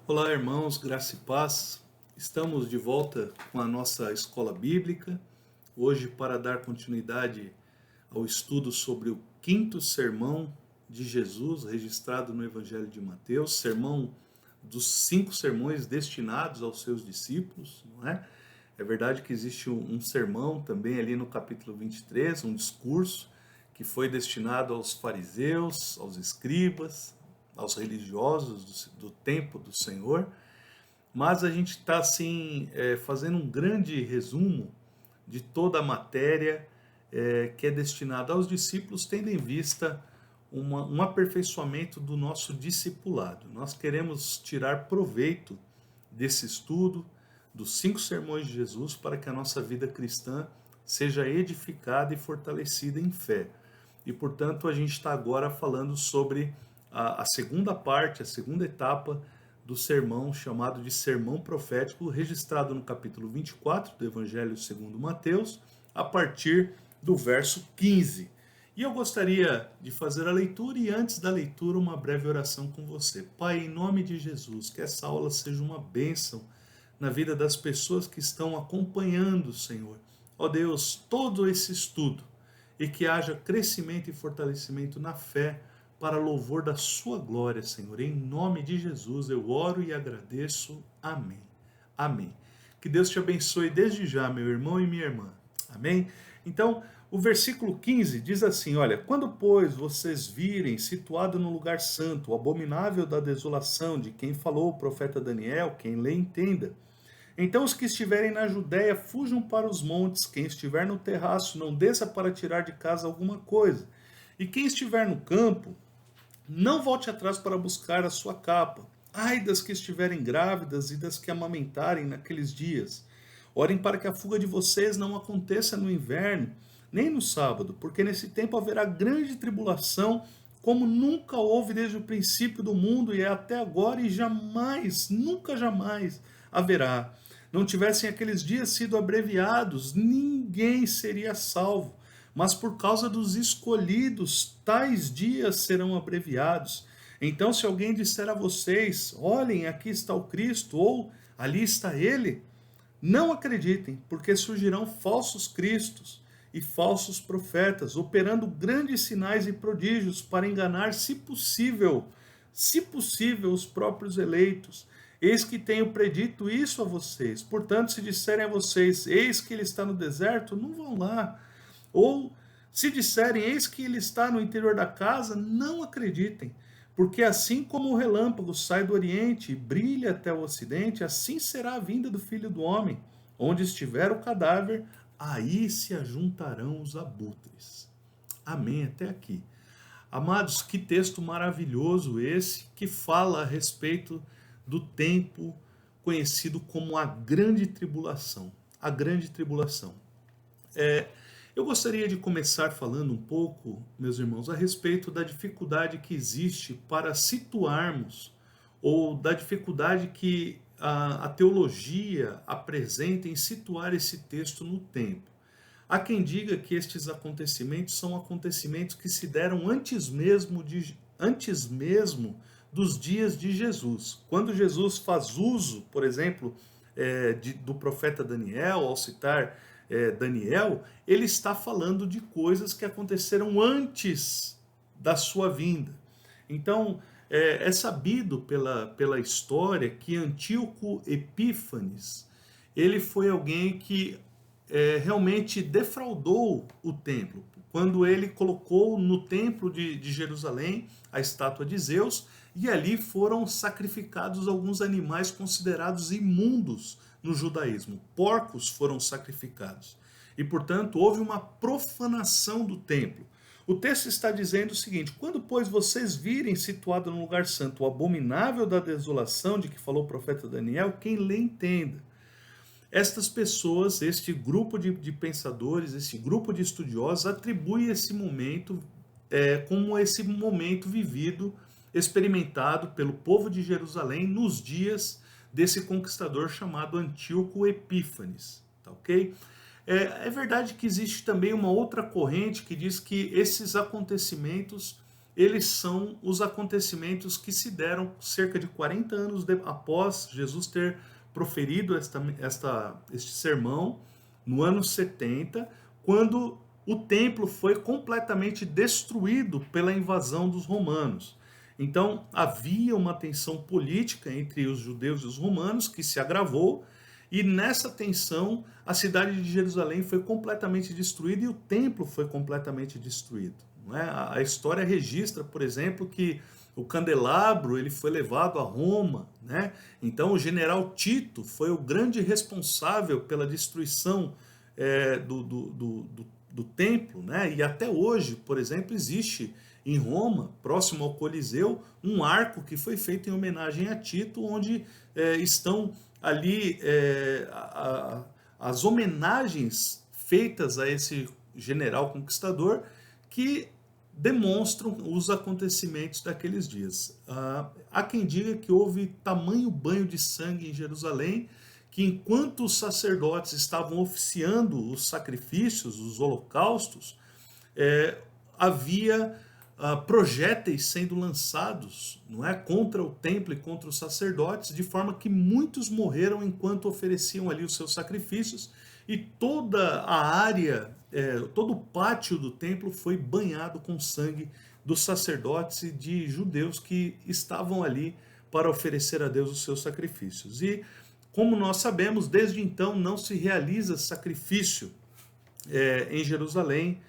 Olá, irmãos, graça e paz. Estamos de volta com a nossa escola bíblica, hoje para dar continuidade ao estudo sobre o quinto sermão de Jesus, registrado no Evangelho de Mateus, sermão dos 5 sermões destinados aos seus discípulos, não é? É verdade que existe um sermão também ali no capítulo 23, um discurso que foi destinado aos fariseus, aos escribas, aos religiosos do tempo do Senhor, mas a gente está assim fazendo um grande resumo de toda a matéria que é destinada aos discípulos, tendo em vista um aperfeiçoamento do nosso discipulado. Nós queremos tirar proveito desse estudo dos 5 sermões de Jesus para que a nossa vida cristã seja edificada e fortalecida em fé. E, portanto, a gente está agora falando sobre a segunda parte, a segunda etapa do sermão chamado de Sermão Profético, registrado no capítulo 24 do Evangelho segundo Mateus, a partir do verso 15. E eu gostaria de fazer a leitura e, antes da leitura, uma breve oração com você. Pai, em nome de Jesus, que essa aula seja uma bênção na vida das pessoas que estão acompanhando, Senhor. Ó Deus, todo esse estudo, e que haja crescimento e fortalecimento na fé, para louvor da sua glória, Senhor. Em nome de Jesus eu oro e agradeço. Amém. Amém. Que Deus te abençoe desde já, meu irmão e minha irmã. Amém? Então, o versículo 15 diz assim, olha, quando, pois, vocês virem situado no lugar santo, o abominável da desolação, de quem falou o profeta Daniel, quem lê entenda. Então os que estiverem na Judéia fujam para os montes, quem estiver no terraço não desça para tirar de casa alguma coisa. E quem estiver no campo, não volte atrás para buscar a sua capa. Ai das que estiverem grávidas e das que amamentarem naqueles dias. Orem para que a fuga de vocês não aconteça no inverno, nem no sábado, porque nesse tempo haverá grande tribulação, como nunca houve desde o princípio do mundo e é até agora e jamais, nunca jamais haverá. Não tivessem aqueles dias sido abreviados, ninguém seria salvo. Mas por causa dos escolhidos, tais dias serão abreviados. Então, se alguém disser a vocês, olhem, aqui está o Cristo, ou ali está ele, não acreditem, porque surgirão falsos cristos e falsos profetas, operando grandes sinais e prodígios para enganar, se possível, os próprios eleitos. Eis que tenho predito isso a vocês. Portanto, se disserem a vocês, eis que ele está no deserto, não vão lá. Ou se disserem, eis que ele está no interior da casa, não acreditem. Porque assim como o relâmpago sai do oriente e brilha até o ocidente, assim será a vinda do Filho do Homem. Onde estiver o cadáver, aí se ajuntarão os abutres. Amém, até aqui. Amados, que texto maravilhoso esse, que fala a respeito do tempo conhecido como a Grande Tribulação. A Grande Tribulação. Eu gostaria de começar falando um pouco, meus irmãos, a respeito da dificuldade que existe para situarmos, ou da dificuldade que a teologia apresenta em situar esse texto no tempo. Há quem diga que estes acontecimentos são acontecimentos que se deram antes mesmo dos dias de Jesus. Quando Jesus faz uso, por exemplo, do profeta Daniel, ao citar Daniel, ele está falando de coisas que aconteceram antes da sua vinda. Então, é sabido pela história que Antíoco Epífanes, ele foi alguém que realmente defraudou o templo, quando ele colocou no templo de Jerusalém a estátua de Zeus, e ali foram sacrificados alguns animais considerados imundos no judaísmo. Porcos foram sacrificados. E, portanto, houve uma profanação do templo. O texto está dizendo o seguinte: quando, pois, vocês virem situado no lugar santo o abominável da desolação de que falou o profeta Daniel, quem lê entenda. Estas pessoas, este grupo de pensadores, este grupo de estudiosos, atribui esse momento como esse momento vivido, experimentado pelo povo de Jerusalém nos dias desse conquistador chamado Antíoco Epífanes. Tá ok? É verdade que existe também uma outra corrente que diz que esses acontecimentos eles são os acontecimentos que se deram cerca de 40 anos após Jesus ter proferido este sermão, no ano 70, quando o templo foi completamente destruído pela invasão dos romanos. Então, havia uma tensão política entre os judeus e os romanos que se agravou, e nessa tensão a cidade de Jerusalém foi completamente destruída e o templo foi completamente destruído. Não é? A história registra, por exemplo, que o candelabro ele foi levado a Roma, né? Então o general Tito foi o grande responsável pela destruição do templo, né? E até hoje, por exemplo, existe em Roma, próximo ao Coliseu, um arco que foi feito em homenagem a Tito, onde estão ali as homenagens feitas a esse general conquistador que demonstram os acontecimentos daqueles dias. Há quem diga que houve tamanho banho de sangue em Jerusalém, que enquanto os sacerdotes estavam oficiando os sacrifícios, os holocaustos, havia projéteis sendo lançados, não é, contra o templo e contra os sacerdotes, de forma que muitos morreram enquanto ofereciam ali os seus sacrifícios, e toda a área, todo o pátio do templo foi banhado com sangue dos sacerdotes e de judeus que estavam ali para oferecer a Deus os seus sacrifícios. E, como nós sabemos, desde então não se realiza sacrifício em Jerusalém,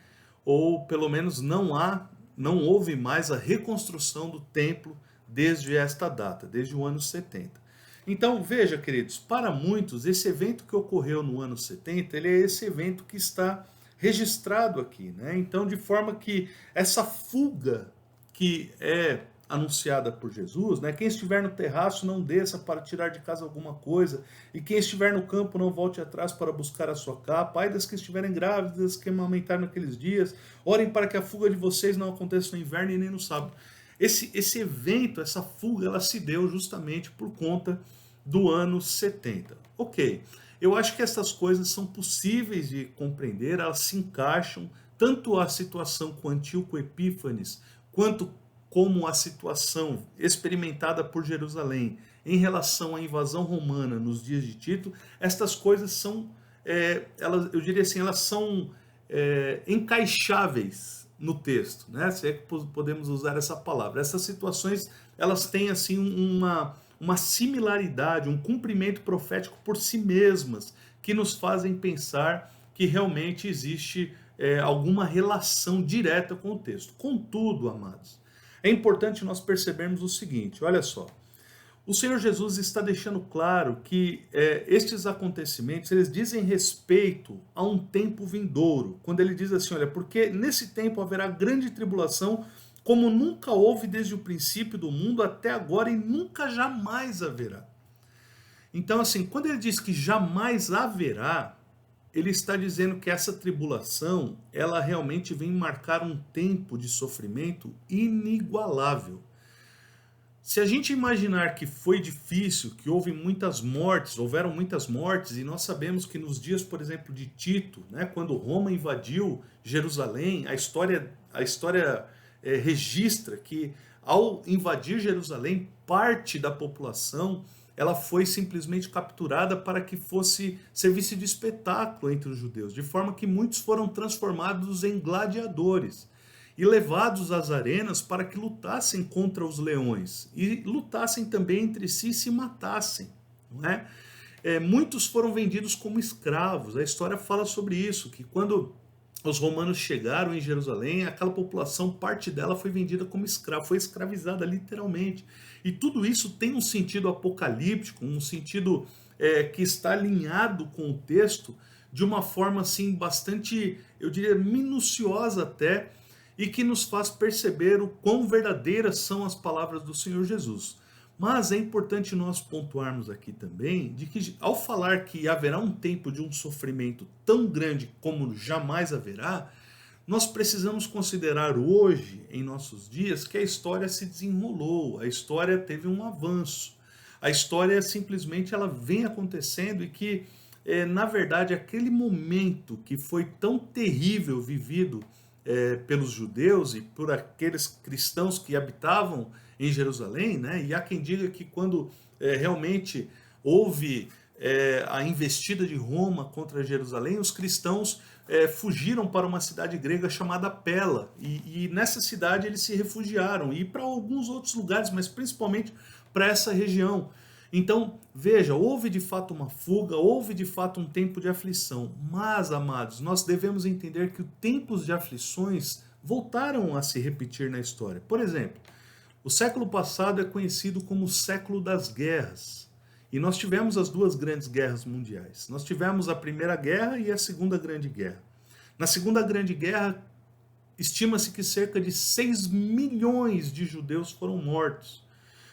ou pelo menos não houve mais a reconstrução do templo desde esta data, desde o ano 70. Então, veja, queridos, para muitos, esse evento que ocorreu no ano 70, ele é esse evento que está registrado aqui, né? Então, de forma que essa fuga que é anunciada por Jesus, né? Quem estiver no terraço não desça para tirar de casa alguma coisa, e quem estiver no campo não volte atrás para buscar a sua capa. Ai das que estiverem grávidas, que amamentar naqueles dias, orem para que a fuga de vocês não aconteça no inverno e nem no sábado. Esse evento, essa fuga, ela se deu justamente por conta do ano 70. Ok, eu acho que essas coisas são possíveis de compreender, elas se encaixam, tanto a situação com Antíoco Epífanes, quanto como a situação experimentada por Jerusalém em relação à invasão romana nos dias de Tito. Estas coisas são, eu diria assim, elas são encaixáveis no texto, né? Se é que podemos usar essa palavra. Essas situações, elas têm assim uma similaridade, um cumprimento profético por si mesmas, que nos fazem pensar que realmente existe alguma relação direta com o texto. Contudo, amados, é importante nós percebermos o seguinte, olha só, o Senhor Jesus está deixando claro que estes acontecimentos, eles dizem respeito a um tempo vindouro, quando ele diz assim, olha, porque nesse tempo haverá grande tribulação, como nunca houve desde o princípio do mundo até agora e nunca jamais haverá. Então, assim, quando ele diz que jamais haverá, ele está dizendo que essa tribulação, ela realmente vem marcar um tempo de sofrimento inigualável. Se a gente imaginar que foi difícil, que houveram muitas mortes, e nós sabemos que nos dias, por exemplo, de Tito, né, quando Roma invadiu Jerusalém, a história registra que ao invadir Jerusalém, parte da população ela foi simplesmente capturada para que servisse de espetáculo entre os judeus, de forma que muitos foram transformados em gladiadores e levados às arenas para que lutassem contra os leões e lutassem também entre si e se matassem, não é? Muitos foram vendidos como escravos. A história fala sobre isso, que quando os romanos chegaram em Jerusalém, aquela população, parte dela foi vendida como escravo, foi escravizada literalmente. E tudo isso tem um sentido apocalíptico, um sentido que está alinhado com o texto de uma forma assim bastante, eu diria, minuciosa até, e que nos faz perceber o quão verdadeiras são as palavras do Senhor Jesus. Mas é importante nós pontuarmos aqui também de que ao falar que haverá um tempo de um sofrimento tão grande como jamais haverá, nós precisamos considerar hoje, em nossos dias, que a história se desenrolou, a história teve um avanço, a história simplesmente ela vem acontecendo e que, na verdade, aquele momento que foi tão terrível vivido pelos judeus e por aqueles cristãos que habitavam em Jerusalém, né? E há quem diga que quando realmente houve a investida de Roma contra Jerusalém, os cristãos fugiram para uma cidade grega chamada Pela, e nessa cidade eles se refugiaram, e para alguns outros lugares, mas principalmente para essa região. Então, veja, houve de fato uma fuga, houve de fato um tempo de aflição, mas, amados, nós devemos entender que os tempos de aflições voltaram a se repetir na história. Por exemplo, o século passado é conhecido como o século das guerras. E nós tivemos as duas grandes guerras mundiais. Nós tivemos a Primeira Guerra e a Segunda Grande Guerra. Na Segunda Grande Guerra, estima-se que cerca de 6 milhões de judeus foram mortos.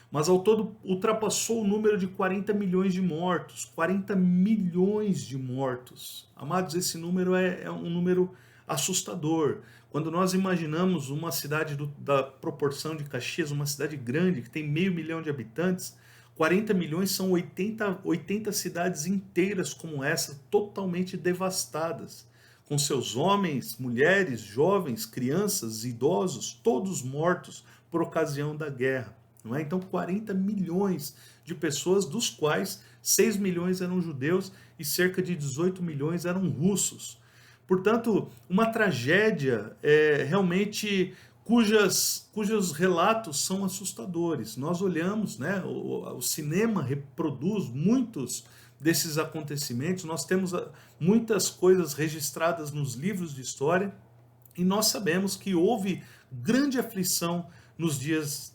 Mas ao todo ultrapassou o número de 40 milhões de mortos. 40 milhões de mortos. Amados, esse número é um número assustador. Quando nós imaginamos uma cidade da proporção de Caxias, uma cidade grande, que tem 500 mil de habitantes, 40 milhões são 80 cidades inteiras como essa, totalmente devastadas, com seus homens, mulheres, jovens, crianças, idosos, todos mortos por ocasião da guerra. Não é? Então, 40 milhões de pessoas, dos quais 6 milhões eram judeus e cerca de 18 milhões eram russos. Portanto, uma tragédia realmente cujos relatos são assustadores. Nós olhamos, né, o cinema reproduz muitos desses acontecimentos, nós temos muitas coisas registradas nos livros de história, e nós sabemos que houve grande aflição nos dias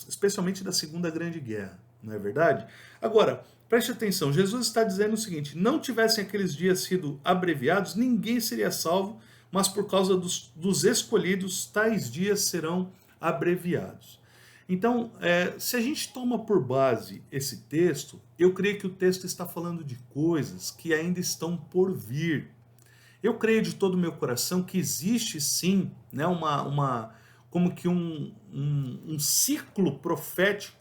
especialmente da Segunda Grande Guerra, não é verdade? Agora, preste atenção, Jesus está dizendo o seguinte: não tivessem aqueles dias sido abreviados, ninguém seria salvo, mas por causa dos escolhidos, tais dias serão abreviados. Então, se a gente toma por base esse texto, eu creio que o texto está falando de coisas que ainda estão por vir. Eu creio de todo o meu coração que existe sim, né, como que um ciclo profético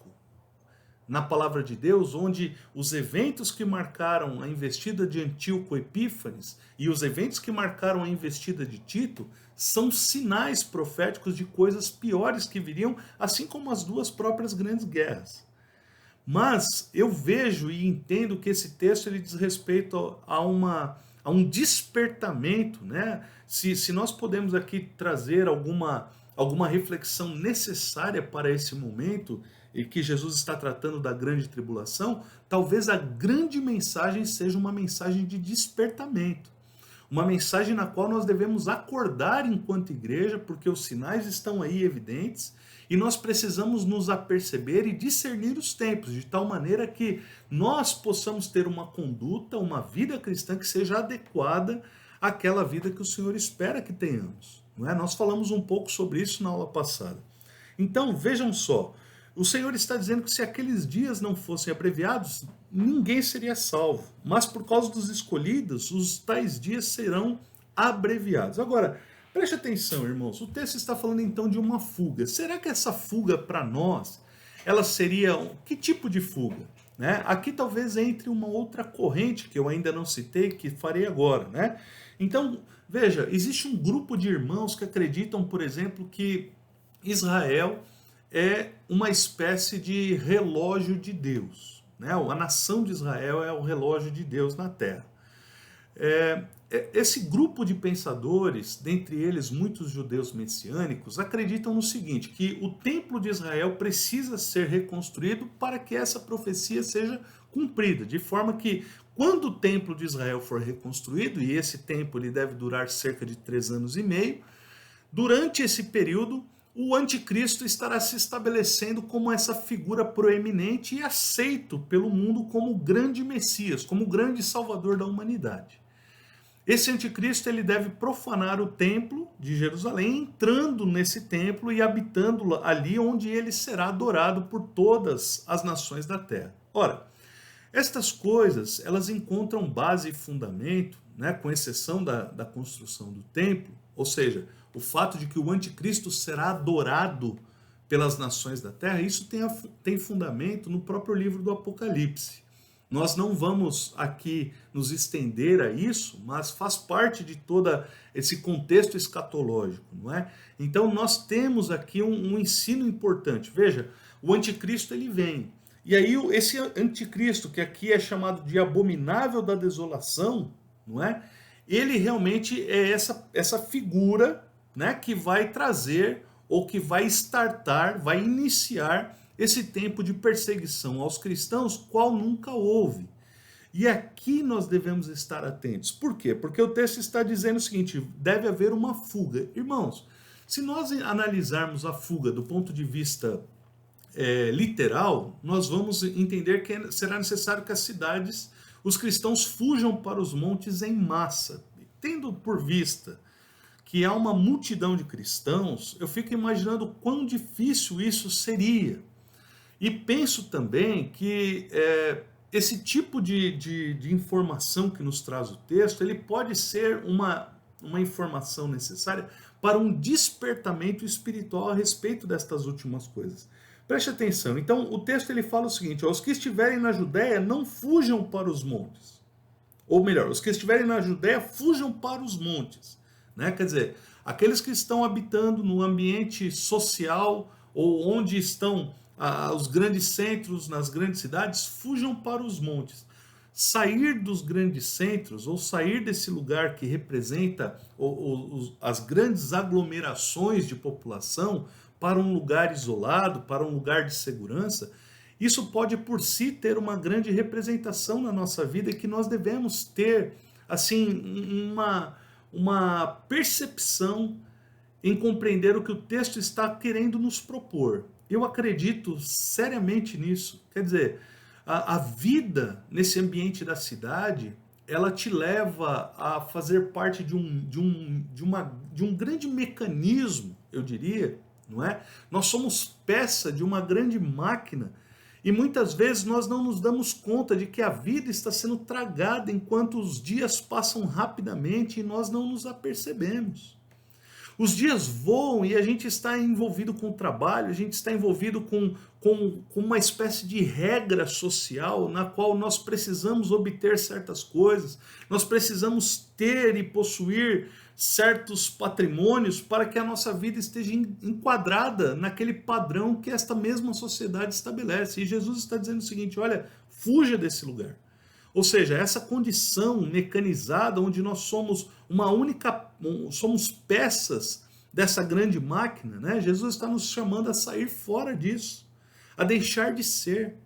na palavra de Deus, onde os eventos que marcaram a investida de Antíoco Epífanes e os eventos que marcaram a investida de Tito são sinais proféticos de coisas piores que viriam, assim como as duas próprias grandes guerras. Mas eu vejo e entendo que esse texto ele diz respeito a um despertamento, né? Se nós podemos aqui trazer alguma reflexão necessária para esse momento, e que Jesus está tratando da grande tribulação, talvez a grande mensagem seja uma mensagem de despertamento. Uma mensagem na qual nós devemos acordar enquanto igreja, porque os sinais estão aí evidentes, e nós precisamos nos aperceber e discernir os tempos, de tal maneira que nós possamos ter uma conduta, uma vida cristã que seja adequada àquela vida que o Senhor espera que tenhamos. Não é? Nós falamos um pouco sobre isso na aula passada. Então, vejam só, o Senhor está dizendo que se aqueles dias não fossem abreviados, ninguém seria salvo. Mas por causa dos escolhidos, os tais dias serão abreviados. Agora, preste atenção, irmãos. O texto está falando então de uma fuga. Será que essa fuga para nós, ela seria que tipo de fuga? Né? Aqui talvez entre uma outra corrente que eu ainda não citei, que farei agora. Né? Então, veja, existe um grupo de irmãos que acreditam, por exemplo, que Israel é uma espécie de relógio de Deus. Né? A nação de Israel é o relógio de Deus na terra. Esse grupo de pensadores, dentre eles muitos judeus messiânicos, acreditam no seguinte, que o templo de Israel precisa ser reconstruído para que essa profecia seja cumprida, de forma que quando o templo de Israel for reconstruído, e esse tempo ele deve durar cerca de 3 anos e meio, durante esse período o anticristo estará se estabelecendo como essa figura proeminente e aceito pelo mundo como o grande Messias, como o grande Salvador da humanidade. Esse anticristo ele deve profanar o templo de Jerusalém, entrando nesse templo e habitando ali onde ele será adorado por todas as nações da terra. Ora, estas coisas elas encontram base e fundamento, né, com exceção da construção do templo, ou seja, o fato de que o anticristo será adorado pelas nações da terra, isso tem fundamento no próprio livro do Apocalipse. Nós não vamos aqui nos estender a isso, mas faz parte de todo esse contexto escatológico, não é? Então nós temos aqui um ensino importante. Veja, o anticristo ele vem. E aí esse anticristo, que aqui é chamado de abominável da desolação, não é? Ele realmente é essa figura, né, que vai trazer ou que vai startar, vai iniciar esse tempo de perseguição aos cristãos, qual nunca houve. E aqui nós devemos estar atentos. Por quê? Porque o texto está dizendo o seguinte: deve haver uma fuga. Irmãos, se nós analisarmos a fuga do ponto de vista literal, nós vamos entender que será necessário que as cidades, os cristãos fujam para os montes em massa. Tendo por vista que há uma multidão de cristãos, eu fico imaginando quão difícil isso seria. E penso também que esse tipo de informação que nos traz o texto, ele pode ser uma informação necessária para um despertamento espiritual a respeito destas últimas coisas. Preste atenção. Então, o texto ele fala o seguinte: os que estiverem na Judéia não fujam para os montes. Ou melhor, os que estiverem na Judéia fujam para os montes. Né? Quer dizer, aqueles que estão habitando no ambiente social ou onde estão os grandes centros, nas grandes cidades, fujam para os montes. Sair dos grandes centros ou sair desse lugar que representa as grandes aglomerações de população para um lugar isolado, para um lugar de segurança, isso pode por si ter uma grande representação na nossa vida e que nós devemos ter assim uma percepção em compreender o que o texto está querendo nos propor. Eu acredito seriamente nisso. Quer dizer, a vida nesse ambiente da cidade, ela te leva a fazer parte de um grande mecanismo, eu diria, não é? Nós somos peça de uma grande máquina e muitas vezes nós não nos damos conta de que a vida está sendo tragada enquanto os dias passam rapidamente e nós não nos apercebemos. Os dias voam e a gente está envolvido com o trabalho, a gente está envolvido com uma espécie de regra social na qual nós precisamos obter certas coisas, nós precisamos ter e possuir certos patrimônios para que a nossa vida esteja enquadrada naquele padrão que esta mesma sociedade estabelece. E Jesus está dizendo o seguinte: olha, fuja desse lugar. Ou seja, essa condição mecanizada onde nós somos somos peças dessa grande máquina, né? Jesus está nos chamando a sair fora disso, a deixar de ser.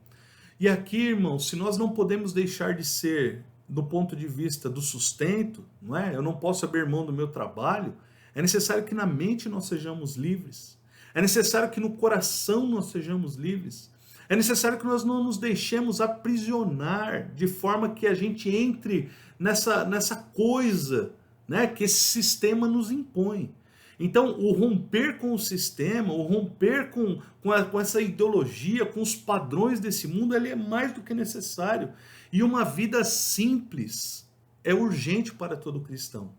E aqui, irmãos, se nós não podemos deixar de ser do ponto de vista do sustento, não é? Eu não posso abrir mão do meu trabalho. É necessário que na mente nós sejamos livres. É necessário que no coração nós sejamos livres. É necessário que nós não nos deixemos aprisionar de forma que a gente entre nessa coisa, né, que esse sistema nos impõe. Então, o romper com o sistema, o romper com essa ideologia, com os padrões desse mundo, ele é mais do que necessário. E uma vida simples é urgente para todo cristão.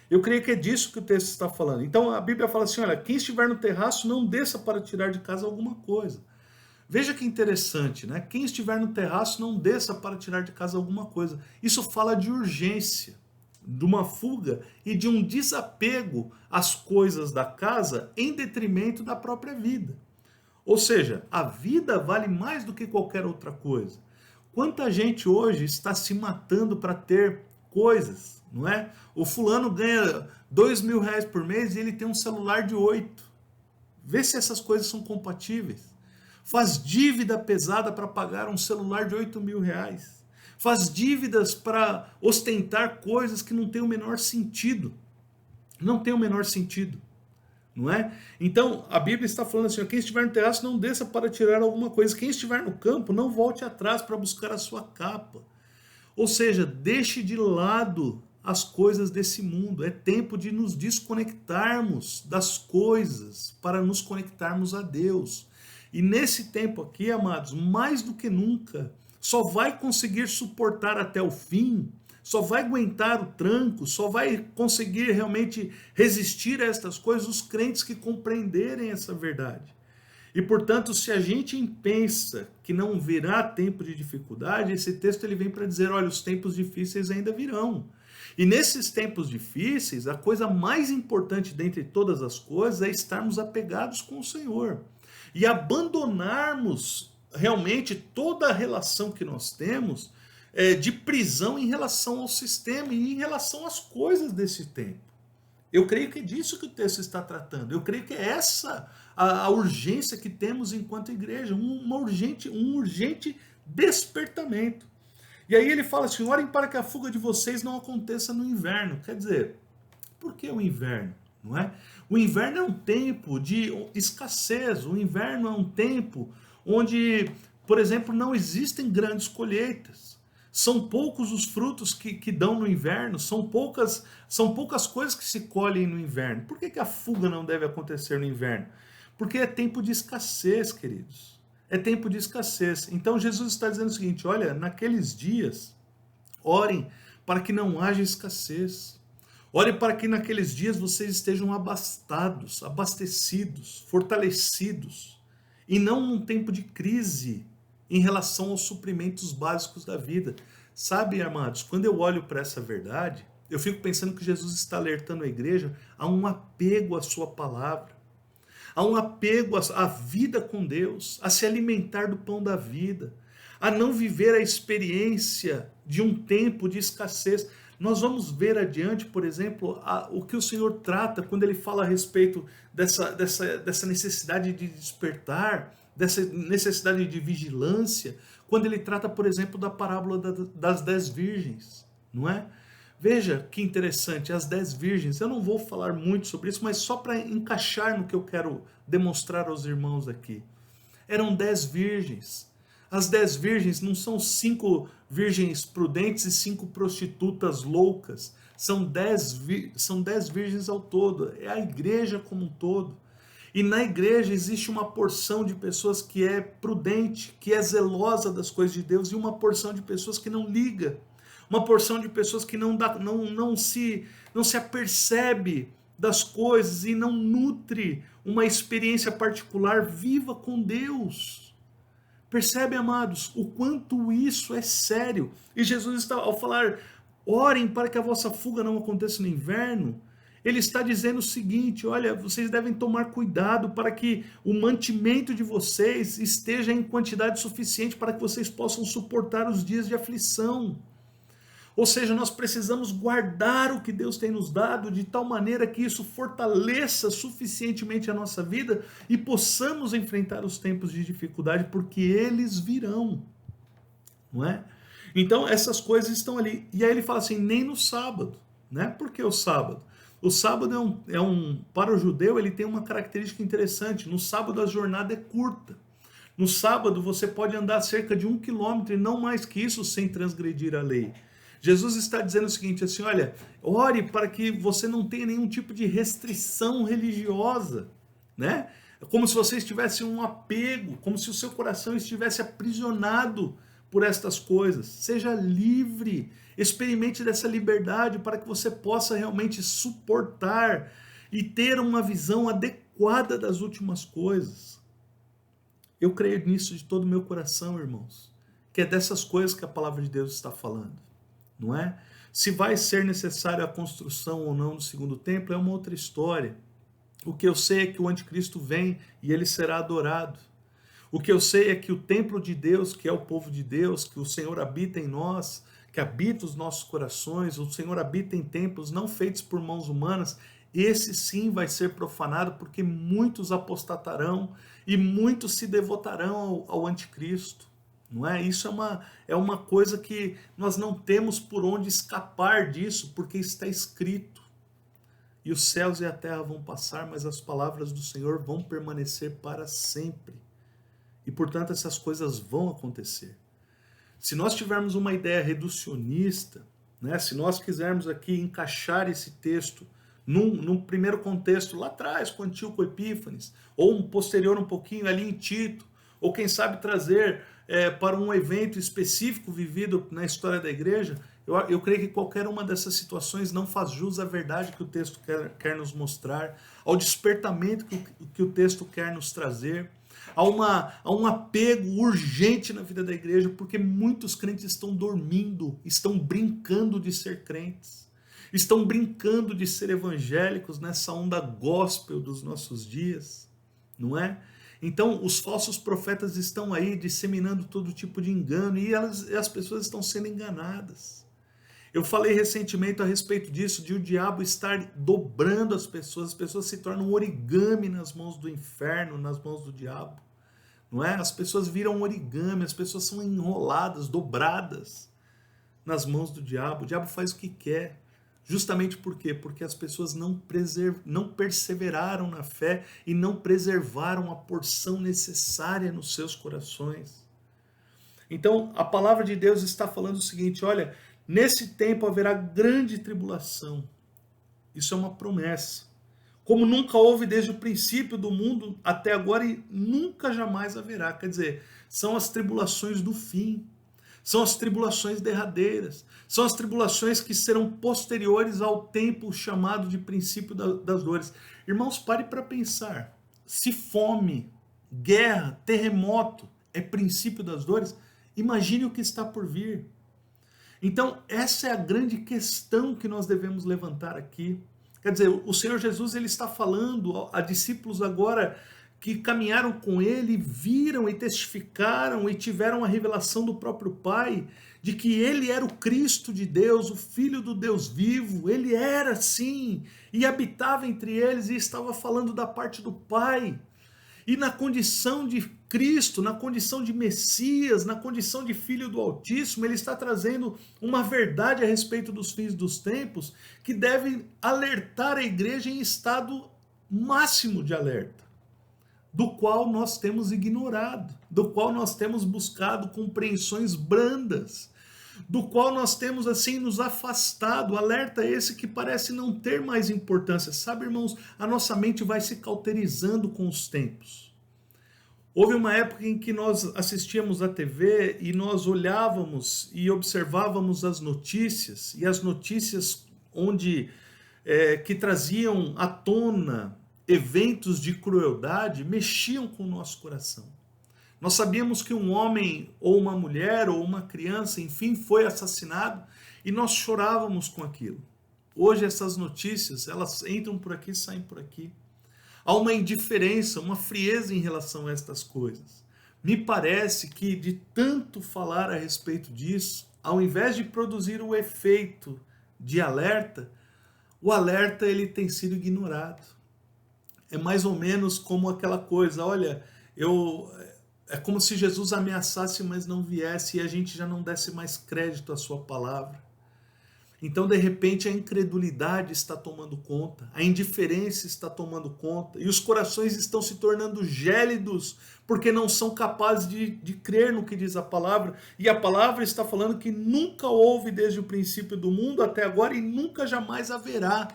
Eu creio que é disso que o texto está falando. Então, a Bíblia fala assim: olha, quem estiver no terraço, não desça para tirar de casa alguma coisa. Veja que interessante, né? Quem estiver no terraço, não desça para tirar de casa alguma coisa. Isso fala de urgência, de uma fuga e de um desapego às coisas da casa em detrimento da própria vida. Ou seja, a vida vale mais do que qualquer outra coisa. Quanta gente hoje está se matando para ter coisas, não é? O fulano ganha R$2.000 por mês e ele tem um celular de 8. Vê se essas coisas são compatíveis. Faz dívida pesada para pagar um celular de R$8.000. Faz dívidas para ostentar coisas que não têm o menor sentido. Não tem o menor sentido, não é? Então, a Bíblia está falando assim: quem estiver no terraço, não desça para tirar alguma coisa. Quem estiver no campo, não volte atrás para buscar a sua capa. Ou seja, deixe de lado as coisas desse mundo. É tempo de nos desconectarmos das coisas para nos conectarmos a Deus. E nesse tempo aqui, amados, mais do que nunca, só vai conseguir suportar até o fim, só vai aguentar o tranco, só vai conseguir realmente resistir a estas coisas os crentes que compreenderem essa verdade. E, portanto, se a gente pensa que não virá tempo de dificuldade, esse texto ele vem para dizer, olha, os tempos difíceis ainda virão. E nesses tempos difíceis, a coisa mais importante dentre todas as coisas é estarmos apegados com o Senhor. E abandonarmos realmente toda a relação que nós temos de prisão em relação ao sistema e em relação às coisas desse tempo. Eu creio que é disso que o texto está tratando. Eu creio que é essa a urgência que temos enquanto igreja, um urgente despertamento. E aí ele fala assim, orem para que a fuga de vocês não aconteça no inverno. Quer dizer, por que o inverno? Não é? O inverno é um tempo de escassez, o inverno é um tempo onde, por exemplo, não existem grandes colheitas. São poucos os frutos que dão no inverno, são poucas coisas que se colhem no inverno. Por que a fuga não deve acontecer no inverno? Porque é tempo de escassez, queridos. É tempo de escassez. Então Jesus está dizendo o seguinte, olha, naqueles dias, orem para que não haja escassez. Orem para que naqueles dias vocês estejam abastados, abastecidos, fortalecidos, e não num tempo de crise em relação aos suprimentos básicos da vida. Sabe, amados, quando eu olho para essa verdade, eu fico pensando que Jesus está alertando a igreja a um apego à sua palavra, a um apego à vida com Deus, a se alimentar do pão da vida, a não viver a experiência de um tempo de escassez. Nós vamos ver adiante, por exemplo, o que o Senhor trata quando ele fala a respeito dessa necessidade de despertar, dessa necessidade de vigilância, quando ele trata, por exemplo, da parábola das 10 virgens, não é? Veja que interessante, as 10 virgens, eu não vou falar muito sobre isso, mas só para encaixar no que eu quero demonstrar aos irmãos aqui. Eram 10 virgens. As 10 virgens não são 5 virgens prudentes e 5 prostitutas loucas. São 10 virgens ao todo. É a igreja como um todo. E na igreja existe uma porção de pessoas que é prudente, que é zelosa das coisas de Deus, e uma porção de pessoas que não liga. Uma porção de pessoas que não se apercebe das coisas e não nutre uma experiência particular viva com Deus. Percebe, amados, o quanto isso é sério? E Jesus está, ao falar, orem para que a vossa fuga não aconteça no inverno, ele está dizendo o seguinte, olha, vocês devem tomar cuidado para que o mantimento de vocês esteja em quantidade suficiente para que vocês possam suportar os dias de aflição. Ou seja, nós precisamos guardar o que Deus tem nos dado de tal maneira que isso fortaleça suficientemente a nossa vida e possamos enfrentar os tempos de dificuldade, porque eles virão, não é? Então essas coisas estão ali. E aí ele fala assim, nem no sábado, né? Por que o sábado? O sábado para o judeu ele tem uma característica interessante. No sábado a jornada é curta. No sábado você pode andar cerca de 1 quilômetro e não mais que isso sem transgredir a lei. Jesus está dizendo o seguinte, assim, olha, ore para que você não tenha nenhum tipo de restrição religiosa, né? É como se você estivesse em um apego, como se o seu coração estivesse aprisionado por estas coisas. Seja livre, experimente dessa liberdade para que você possa realmente suportar e ter uma visão adequada das últimas coisas. Eu creio nisso de todo o meu coração, irmãos, que é dessas coisas que a palavra de Deus está falando. Não é? Se vai ser necessária a construção ou não do segundo templo é uma outra história. O que eu sei é que o anticristo vem e ele será adorado. O que eu sei é que o templo de Deus, que é o povo de Deus, que o Senhor habita em nós, que habita os nossos corações, o Senhor habita em templos não feitos por mãos humanas, esse sim vai ser profanado, porque muitos apostatarão e muitos se devotarão ao anticristo. Não é? Isso é uma coisa que nós não temos por onde escapar disso, porque está escrito. E os céus e a terra vão passar, mas as palavras do Senhor vão permanecer para sempre. E, portanto, essas coisas vão acontecer. Se nós tivermos uma ideia reducionista, né, se nós quisermos aqui encaixar esse texto num primeiro contexto lá atrás, com Antíoco Epífanes, ou um posterior um pouquinho ali em Tito, ou quem sabe trazer para um evento específico vivido na história da igreja, eu creio que qualquer uma dessas situações não faz jus à verdade que o texto quer nos mostrar, ao despertamento que o texto quer nos trazer, há um apego urgente na vida da igreja, porque muitos crentes estão dormindo, estão brincando de ser crentes, estão brincando de ser evangélicos nessa onda gospel dos nossos dias, não é? Então, os falsos profetas estão aí disseminando todo tipo de engano e as pessoas estão sendo enganadas. Eu falei recentemente a respeito disso, de o diabo estar dobrando as pessoas se tornam um origami nas mãos do inferno, nas mãos do diabo, não é? As pessoas viram um origami, as pessoas são enroladas, dobradas nas mãos do diabo. O diabo faz o que quer, justamente por quê? Porque as pessoas não perseveraram na fé e não preservaram a porção necessária nos seus corações. Então, a palavra de Deus está falando o seguinte, olha, nesse tempo haverá grande tribulação. Isso é uma promessa. Como nunca houve desde o princípio do mundo até agora e nunca jamais haverá. Quer dizer, são as tribulações do fim. São as tribulações derradeiras. São as tribulações que serão posteriores ao tempo chamado de princípio das dores. Irmãos, pare para pensar. Se fome, guerra, terremoto é princípio das dores, imagine o que está por vir. Então, essa é a grande questão que nós devemos levantar aqui. Quer dizer, o Senhor Jesus ele está falando a discípulos agora que caminharam com ele, viram e testificaram e tiveram a revelação do próprio Pai, de que ele era o Cristo de Deus, o Filho do Deus vivo, ele era sim, e habitava entre eles e estava falando da parte do Pai. E na condição de Cristo, na condição de Messias, na condição de Filho do Altíssimo, ele está trazendo uma verdade a respeito dos fins dos tempos que deve alertar a igreja em estado máximo de alerta, do qual nós temos ignorado, do qual nós temos buscado compreensões brandas, do qual nós temos assim nos afastado, alerta esse que parece não ter mais importância. Sabe, irmãos, a nossa mente vai se cauterizando com os tempos. Houve uma época em que nós assistíamos à TV e nós olhávamos e observávamos as notícias, e as notícias que traziam à tona eventos de crueldade mexiam com o nosso coração. Nós sabíamos que um homem ou uma mulher ou uma criança, enfim, foi assassinado e nós chorávamos com aquilo. Hoje essas notícias, elas entram por aqui e saem por aqui. Há uma indiferença, uma frieza em relação a estas coisas. Me parece que de tanto falar a respeito disso, ao invés de produzir o efeito de alerta, o alerta ele tem sido ignorado. É mais ou menos como aquela coisa, olha, é como se Jesus ameaçasse, mas não viesse, e a gente já não desse mais crédito à sua palavra. Então, de repente, a incredulidade está tomando conta, a indiferença está tomando conta, e os corações estão se tornando gélidos, porque não são capazes de crer no que diz a palavra, e a palavra está falando que nunca houve desde o princípio do mundo até agora, e nunca jamais haverá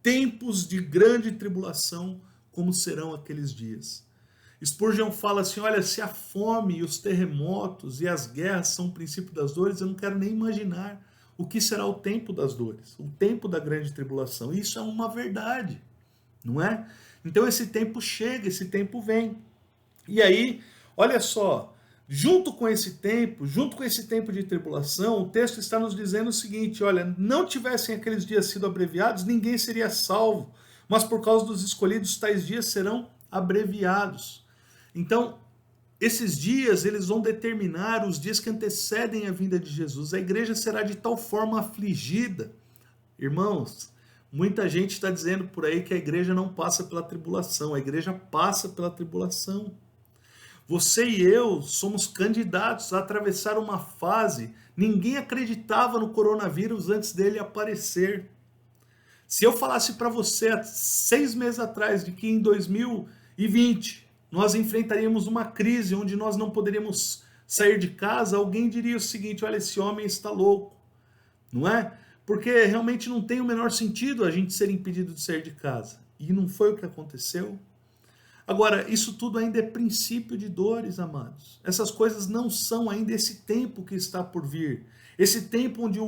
tempos de grande tribulação, como serão aqueles dias. Spurgeon fala assim, olha, se a fome, os terremotos e as guerras são o princípio das dores, eu não quero nem imaginar o que será o tempo das dores, o tempo da grande tribulação. Isso é uma verdade, não é? Então esse tempo chega, esse tempo vem. E aí, olha só, junto com esse tempo de tribulação, o texto está nos dizendo o seguinte, olha, não tivessem aqueles dias sido abreviados, ninguém seria salvo, mas por causa dos escolhidos, tais dias serão abreviados. Então, esses dias, eles vão determinar os dias que antecedem a vinda de Jesus. A igreja será de tal forma afligida. Irmãos, muita gente está dizendo por aí que a igreja não passa pela tribulação. A igreja passa pela tribulação. Você e eu somos candidatos a atravessar uma fase. Ninguém acreditava no coronavírus antes dele aparecer. Se eu falasse para você há 6 meses atrás de que em 2020 nós enfrentaríamos uma crise onde nós não poderíamos sair de casa, alguém diria o seguinte, olha, esse homem está louco, não é? Porque realmente não tem o menor sentido a gente ser impedido de sair de casa. E não foi o que aconteceu. Agora, isso tudo ainda é princípio de dores, amados. Essas coisas não são ainda esse tempo que está por vir. Esse tempo onde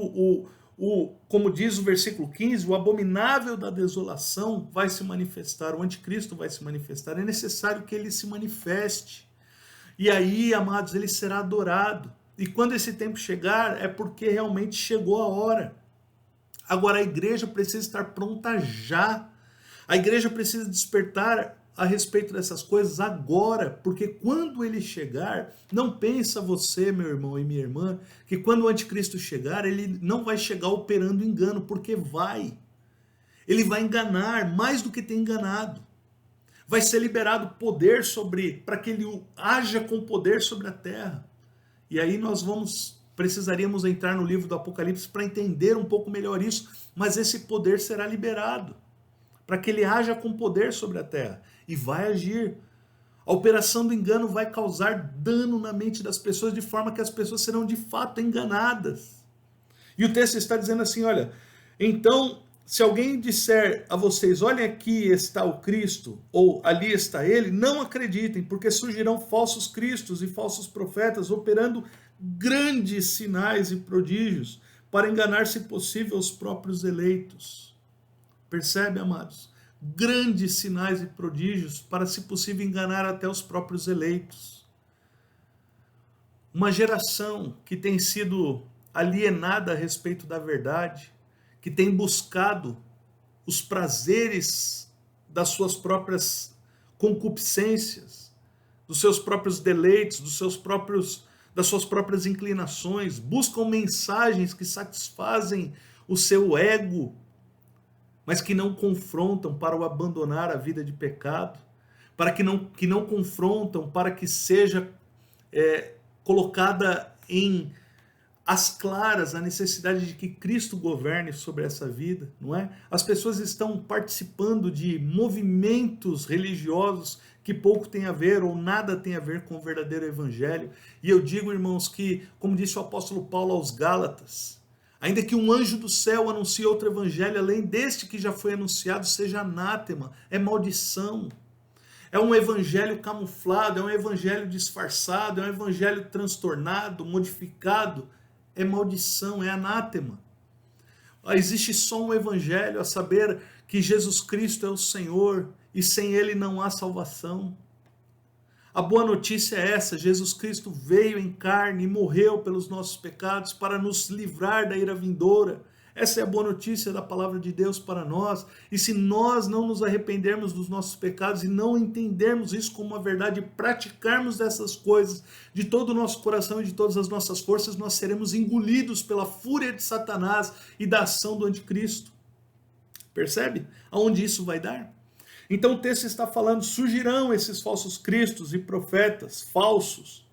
como diz o versículo 15, o abominável da desolação vai se manifestar, o anticristo vai se manifestar, é necessário que ele se manifeste. E aí, amados, ele será adorado. E quando esse tempo chegar, é porque realmente chegou a hora. Agora, a igreja precisa estar pronta já. A igreja precisa despertar a respeito dessas coisas agora, porque quando ele chegar, não pensa você, meu irmão e minha irmã, que quando o anticristo chegar, ele não vai chegar operando engano, porque vai. Ele vai enganar mais do que tem enganado. Vai ser liberado poder para que ele haja com poder sobre a terra. E aí precisaríamos entrar no livro do Apocalipse para entender um pouco melhor isso, mas esse poder será liberado para que ele haja com poder sobre a terra e vai agir. A operação do engano vai causar dano na mente das pessoas de forma que as pessoas serão de fato enganadas. E o texto está dizendo assim, olha, então se alguém disser a vocês, olhem, aqui está o Cristo, ou ali está ele, não acreditem, porque surgirão falsos cristos e falsos profetas operando grandes sinais e prodígios para enganar, se possível, os próprios eleitos. Percebe, amados? Grandes sinais e prodígios para, se possível, enganar até os próprios eleitos. Uma geração que tem sido alienada a respeito da verdade, que tem buscado os prazeres das suas próprias concupiscências, dos seus próprios deleites, das suas próprias inclinações, buscam mensagens que satisfazem o seu ego, mas que não confrontam para o abandonar a vida de pecado, que não confrontam para que seja colocada em as claras a necessidade de que Cristo governe sobre essa vida, não é? As pessoas estão participando de movimentos religiosos que pouco tem a ver ou nada tem a ver com o verdadeiro evangelho. E eu digo, irmãos, que, como disse o apóstolo Paulo aos Gálatas, ainda que um anjo do céu anuncie outro evangelho, além deste que já foi anunciado, seja anátema, é maldição. É um evangelho camuflado, é um evangelho disfarçado, é um evangelho transtornado, modificado. É maldição, é anátema. Existe só um evangelho, a saber que Jesus Cristo é o Senhor e sem ele não há salvação. A boa notícia é essa: Jesus Cristo veio em carne e morreu pelos nossos pecados para nos livrar da ira vindoura. Essa é a boa notícia da palavra de Deus para nós. E se nós não nos arrependermos dos nossos pecados e não entendermos isso como uma verdade e praticarmos dessas coisas de todo o nosso coração e de todas as nossas forças, nós seremos engolidos pela fúria de Satanás e da ação do anticristo. Percebe aonde isso vai dar? Então o texto está falando, surgirão esses falsos cristos e profetas falsos,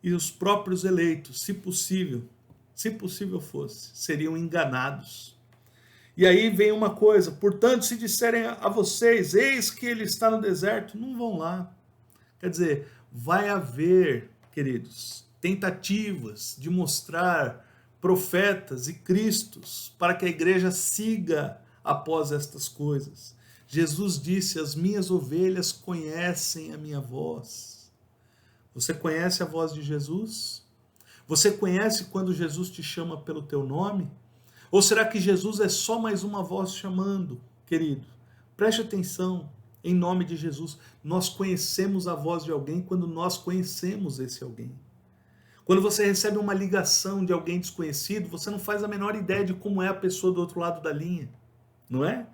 e os próprios eleitos, se possível fosse, seriam enganados. E aí vem uma coisa, portanto, se disserem a vocês, eis que ele está no deserto, não vão lá. Quer dizer, vai haver, queridos, tentativas de mostrar profetas e cristos para que a igreja siga após estas coisas. Jesus disse, as minhas ovelhas conhecem a minha voz. Você conhece a voz de Jesus? Você conhece quando Jesus te chama pelo teu nome? Ou será que Jesus é só mais uma voz chamando? Querido, preste atenção, em nome de Jesus. Nós conhecemos a voz de alguém quando nós conhecemos esse alguém. Quando você recebe uma ligação de alguém desconhecido, você não faz a menor ideia de como é a pessoa do outro lado da linha, não é?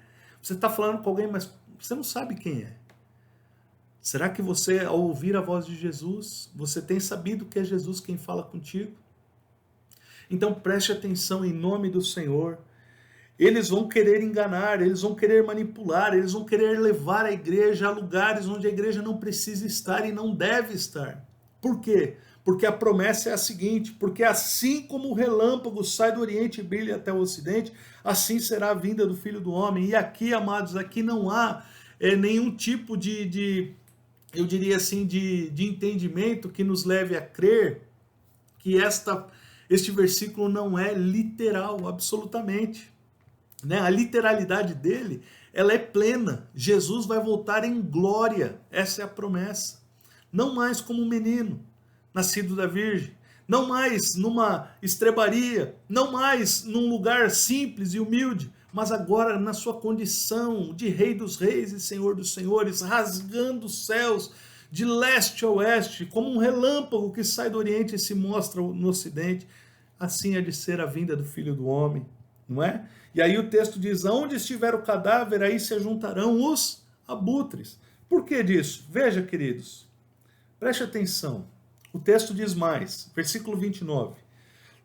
Você está falando com alguém, mas você não sabe quem é. Será que você, ao ouvir a voz de Jesus, você tem sabido que é Jesus quem fala contigo? Então preste atenção em nome do Senhor. Eles vão querer enganar, eles vão querer manipular, eles vão querer levar a igreja a lugares onde a igreja não precisa estar e não deve estar. Por quê? Porque a promessa é a seguinte, porque assim como o relâmpago sai do Oriente e brilha até o Ocidente, assim será a vinda do Filho do Homem. E aqui, amados, aqui não há nenhum tipo eu diria assim, de entendimento que nos leve a crer que este versículo não é literal, absolutamente. Né? A literalidade dele, ela é plena. Jesus vai voltar em glória, essa é a promessa. Não mais como um menino, nascido da Virgem, não mais numa estrebaria, não mais num lugar simples e humilde, mas agora na sua condição de Rei dos Reis e Senhor dos Senhores, rasgando os céus de leste a oeste, como um relâmpago que sai do Oriente e se mostra no Ocidente. Assim é de ser a vinda do Filho do Homem, não é? E aí o texto diz, onde estiver o cadáver, aí se ajuntarão os abutres. Por que disso? Veja, queridos, preste atenção. O texto diz mais, versículo 29.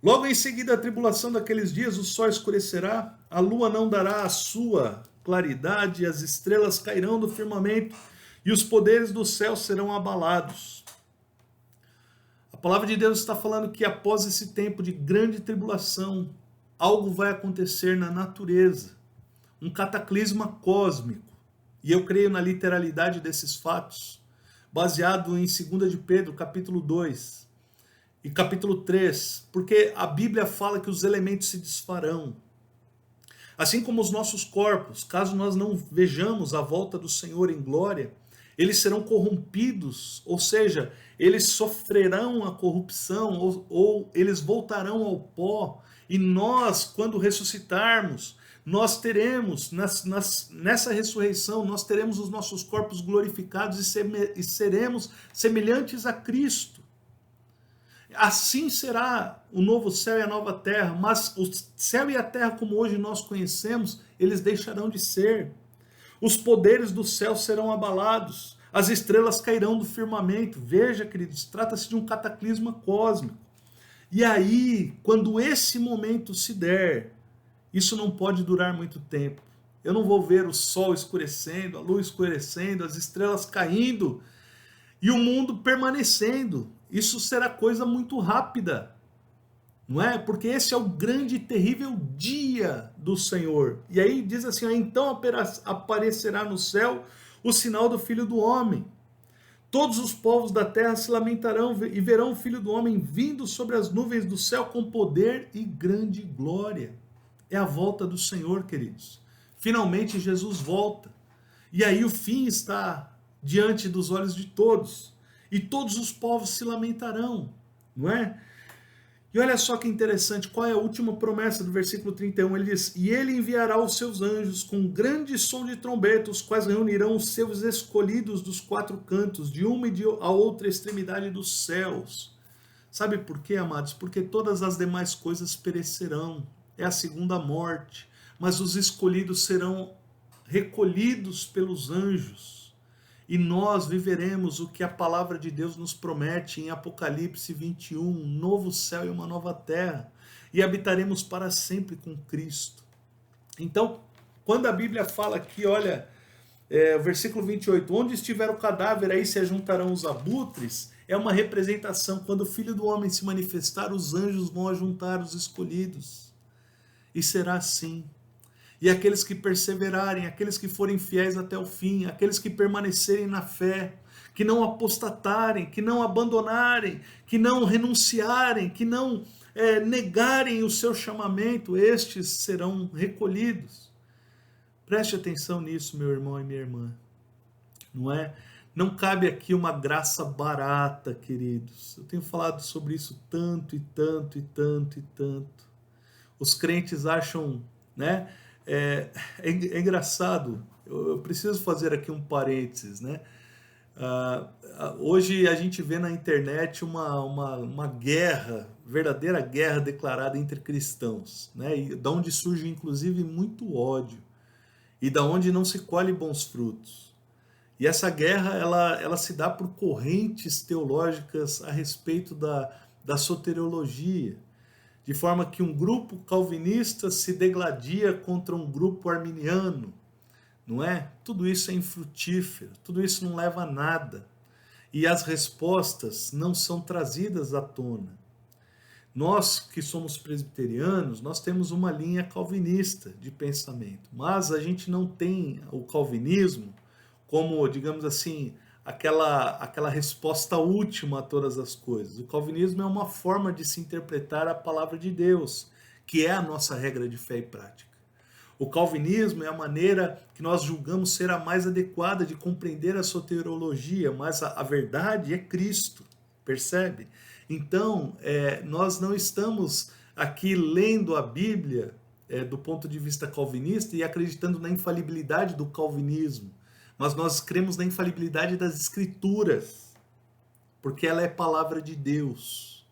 Logo em seguida a tribulação daqueles dias, o sol escurecerá, a lua não dará a sua claridade, as estrelas cairão do firmamento e os poderes do céu serão abalados. A palavra de Deus está falando que após esse tempo de grande tribulação, algo vai acontecer na natureza, um cataclisma cósmico. E eu creio na literalidade desses fatos, baseado em 2 de Pedro, capítulo 2 e capítulo 3, porque a Bíblia fala que os elementos se desfarão. Assim como os nossos corpos, caso nós não vejamos a volta do Senhor em glória, eles serão corrompidos, ou seja, eles sofrerão a corrupção, ou eles voltarão ao pó, e nós, quando ressuscitarmos, nós teremos, nessa ressurreição, nós teremos os nossos corpos glorificados e seremos semelhantes a Cristo. Assim será o novo céu e a nova terra, mas o céu e a terra, como hoje nós conhecemos, eles deixarão de ser. Os poderes do céu serão abalados, as estrelas cairão do firmamento. Veja, queridos, trata-se de um cataclisma cósmico. E aí, quando esse momento se der, isso não pode durar muito tempo. Eu não vou ver o sol escurecendo, a lua escurecendo, as estrelas caindo e o mundo permanecendo. Isso será coisa muito rápida, não é? Porque esse é o grande e terrível dia do Senhor. E aí diz assim, então aparecerá no céu o sinal do Filho do Homem. Todos os povos da terra se lamentarão e verão o Filho do Homem vindo sobre as nuvens do céu com poder e grande glória. É a volta do Senhor, queridos. Finalmente Jesus volta. E aí o fim está diante dos olhos de todos. E todos os povos se lamentarão, não é? E olha só que interessante, qual é a última promessa do versículo 31? Ele diz, e ele enviará os seus anjos com grande som de trombeta, os quais reunirão os seus escolhidos dos quatro cantos, de uma e a outra extremidade dos céus. Sabe por quê, amados? Porque todas as demais coisas perecerão. É a segunda morte. Mas os escolhidos serão recolhidos pelos anjos. E nós viveremos o que a palavra de Deus nos promete em Apocalipse 21, um novo céu e uma nova terra, e habitaremos para sempre com Cristo. Então, quando a Bíblia fala aqui, olha, o versículo 28, onde estiver o cadáver, aí se ajuntarão os abutres, é uma representação, quando o Filho do Homem se manifestar, os anjos vão ajuntar os escolhidos, e será assim. E aqueles que perseverarem, aqueles que forem fiéis até o fim, aqueles que permanecerem na fé, que não apostatarem, que não abandonarem, que não renunciarem, que não negarem o seu chamamento, estes serão recolhidos. Preste atenção nisso, meu irmão e minha irmã. Não é? Não cabe aqui uma graça barata, queridos. Eu tenho falado sobre isso tanto e tanto e tanto e tanto. Os crentes acham, né? É engraçado, eu preciso fazer aqui um parênteses, né? Hoje a gente vê na internet uma guerra, verdadeira guerra declarada entre cristãos, né? E da onde surge inclusive muito ódio, e da onde não se colhe bons frutos. E essa guerra ela se dá por correntes teológicas a respeito da soteriologia, de forma que um grupo calvinista se degladia contra um grupo arminiano, não é? Tudo isso é infrutífero, tudo isso não leva a nada, e as respostas não são trazidas à tona. Nós que somos presbiterianos, nós temos uma linha calvinista de pensamento, mas a gente não tem o calvinismo como, digamos assim, aquela resposta última a todas as coisas. O calvinismo é uma forma de se interpretar a palavra de Deus, que é a nossa regra de fé e prática. O calvinismo é a maneira que nós julgamos ser a mais adequada de compreender a soteriologia, mas a verdade é Cristo, percebe? Então, nós não estamos aqui lendo a Bíblia do ponto de vista calvinista e acreditando na infalibilidade do calvinismo, mas nós cremos na infalibilidade das Escrituras, porque ela é palavra de Deus.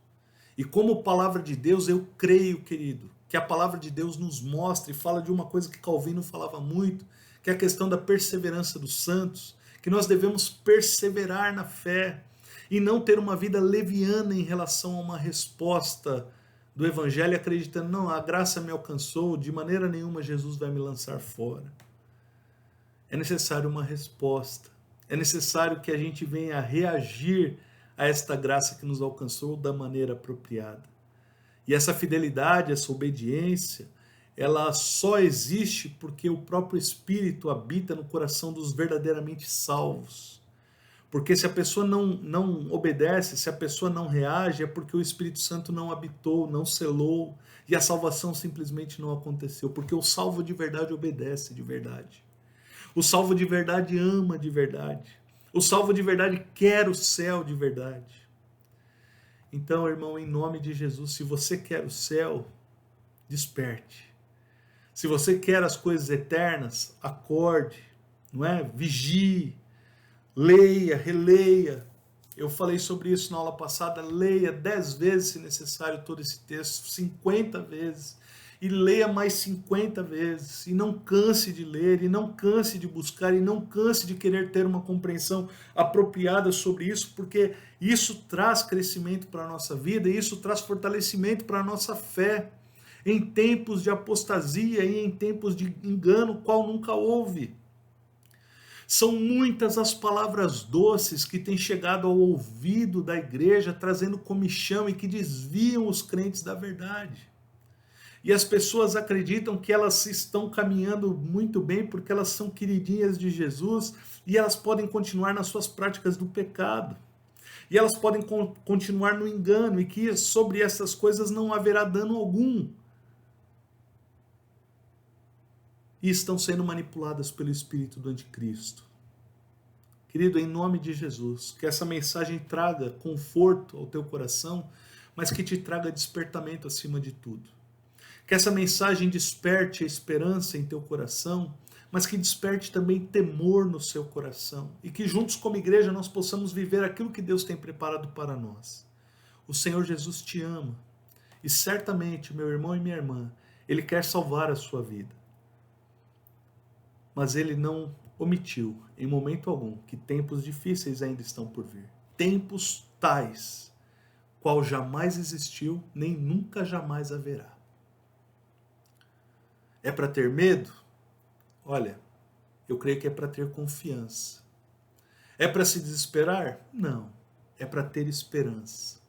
E como palavra de Deus, eu creio, querido, que a palavra de Deus nos mostra e fala de uma coisa que Calvino falava muito, que é a questão da perseverança dos santos, que nós devemos perseverar na fé e não ter uma vida leviana em relação a uma resposta do Evangelho, acreditando, não, a graça me alcançou, de maneira nenhuma Jesus vai me lançar fora. É necessário uma resposta, é necessário que a gente venha a reagir a esta graça que nos alcançou da maneira apropriada. E essa fidelidade, essa obediência, ela só existe porque o próprio Espírito habita no coração dos verdadeiramente salvos. Porque se a pessoa não obedece, se a pessoa não reage, é porque o Espírito Santo não habitou, não selou, e a salvação simplesmente não aconteceu. Porque o salvo de verdade obedece de verdade. O salvo de verdade ama de verdade. O salvo de verdade quer o céu de verdade. Então, irmão, em nome de Jesus, se você quer o céu, desperte. Se você quer as coisas eternas, acorde, não é? Vigie, leia, releia. Eu falei sobre isso na aula passada, leia 10 vezes se necessário todo esse texto, 50 vezes. E leia mais 50 vezes, e não canse de ler, e não canse de buscar, e não canse de querer ter uma compreensão apropriada sobre isso, porque isso traz crescimento para a nossa vida, e isso traz fortalecimento para a nossa fé, em tempos de apostasia e em tempos de engano, qual nunca houve. São muitas as palavras doces que têm chegado ao ouvido da igreja, trazendo comichão e que desviam os crentes da verdade. E as pessoas acreditam que elas estão caminhando muito bem porque elas são queridinhas de Jesus e elas podem continuar nas suas práticas do pecado. E elas podem continuar no engano e que sobre essas coisas não haverá dano algum. E estão sendo manipuladas pelo espírito do anticristo. Querido, em nome de Jesus, que essa mensagem traga conforto ao teu coração, mas que te traga despertamento acima de tudo. Que essa mensagem desperte a esperança em teu coração, mas que desperte também temor no seu coração. E que juntos como igreja nós possamos viver aquilo que Deus tem preparado para nós. O Senhor Jesus te ama. E certamente, meu irmão e minha irmã, Ele quer salvar a sua vida. Mas Ele não omitiu, em momento algum, que tempos difíceis ainda estão por vir. Tempos tais, qual jamais existiu, nem nunca jamais haverá. É para ter medo? Olha, eu creio que é para ter confiança. É para se desesperar? Não. É para ter esperança.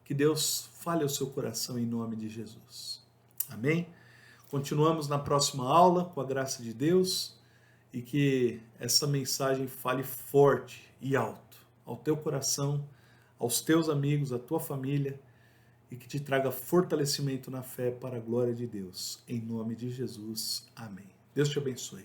Que Deus fale ao seu coração em nome de Jesus. Amém? Continuamos na próxima aula, com a graça de Deus, e que essa mensagem fale forte e alto ao teu coração, aos teus amigos, à tua família, e que te traga fortalecimento na fé para a glória de Deus. Em nome de Jesus. Amém. Deus te abençoe.